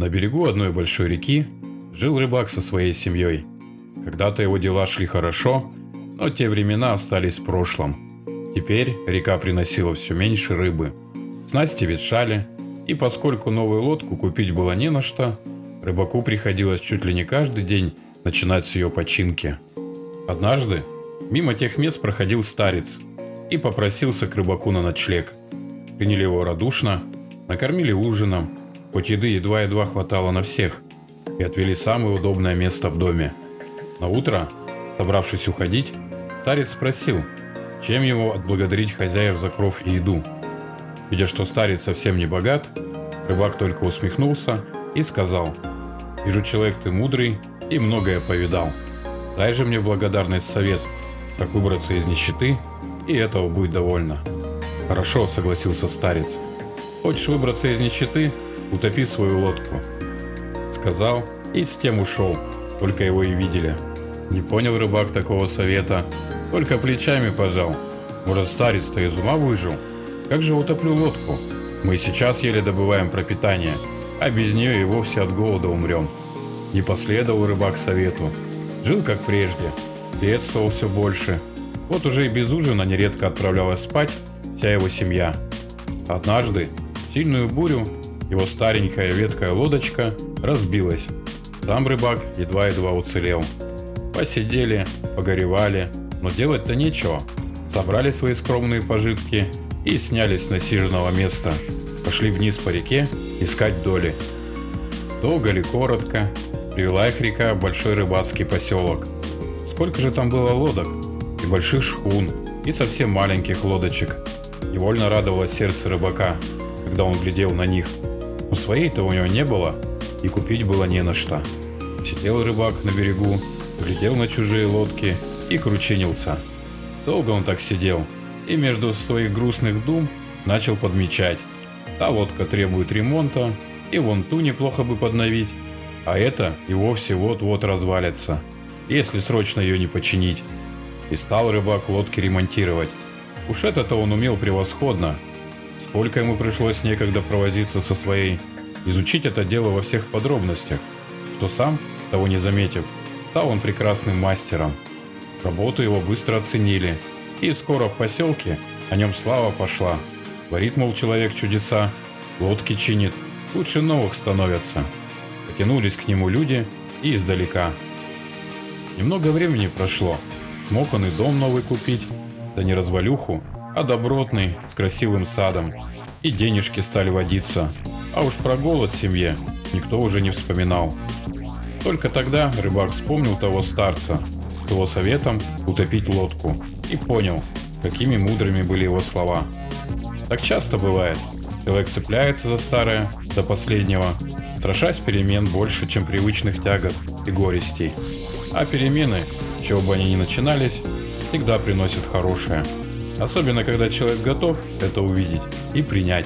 На берегу одной большой реки жил рыбак со своей семьей. Когда-то его дела шли хорошо, но те времена остались в прошлом. Теперь река приносила все меньше рыбы. Снасти ветшали, и поскольку новую лодку купить было не на что, рыбаку приходилось чуть ли не каждый день начинать с ее починки. Однажды мимо тех мест проходил старец и попросился к рыбаку на ночлег. Приняли его радушно, накормили ужином, хоть еды едва-едва хватало на всех, и отвели самое удобное место в доме. На утро, собравшись уходить, старец спросил, чем ему отблагодарить хозяев за кров и еду. Видя, что старец совсем не богат, рыбак только усмехнулся и сказал: «Вижу, человек ты мудрый и многое повидал. Дай же мне благодарность совет, как выбраться из нищеты, и этого будет довольно». «Хорошо», — согласился старец. «Хочешь выбраться из нищеты? Утопи свою лодку», — сказал и с тем ушел, только его и видели. Не понял рыбак такого совета, только плечами пожал. Может, старец-то из ума выжил? Как же утоплю лодку? Мы сейчас еле добываем пропитание, а без нее и вовсе от голода умрем. Не последовал рыбак совету. Жил как прежде, бедствовал все больше. Вот уже и без ужина нередко отправлялась спать вся его семья. Однажды, в сильную бурю, его старенькая ветхая лодочка разбилась. Сам рыбак едва-едва уцелел. Посидели, погоревали, но делать-то нечего. Собрали свои скромные пожитки и снялись с насиженного места. Пошли вниз по реке искать доли. Долго ли, коротко, привела их река в большой рыбацкий поселок. Сколько же там было лодок, и больших шхун, и совсем маленьких лодочек. Невольно радовалось сердце рыбака, когда он глядел на них. Но своей-то у него не было, и купить было не на что. Сидел рыбак на берегу, глядел на чужие лодки и кручинился. Долго он так сидел, и между своих грустных дум начал подмечать. Та лодка требует ремонта, и вон ту неплохо бы подновить, а эта и вовсе вот-вот развалится, если срочно ее не починить. И стал рыбак лодки ремонтировать. Уж это-то он умел превосходно. Сколько ему пришлось некогда провозиться со своей, изучить это дело во всех подробностях, что сам, того не заметив, стал он прекрасным мастером. Работу его быстро оценили, и скоро в поселке о нем слава пошла. Творит, мол, человек чудеса, лодки чинит, лучше новых становятся. Потянулись к нему люди и издалека. Немного времени прошло, смог он и дом новый купить, да не развалюху, а добротный, с красивым садом, и денежки стали водиться, а уж про голод в семье никто уже не вспоминал. Только тогда рыбак вспомнил того старца с его советом утопить лодку и понял, какими мудрыми были его слова. Так часто бывает, человек цепляется за старое до последнего, страшась перемен больше, чем привычных тягот и горестей. А перемены, чего бы они ни начинались, всегда приносят хорошее. Особенно, когда человек готов это увидеть и принять.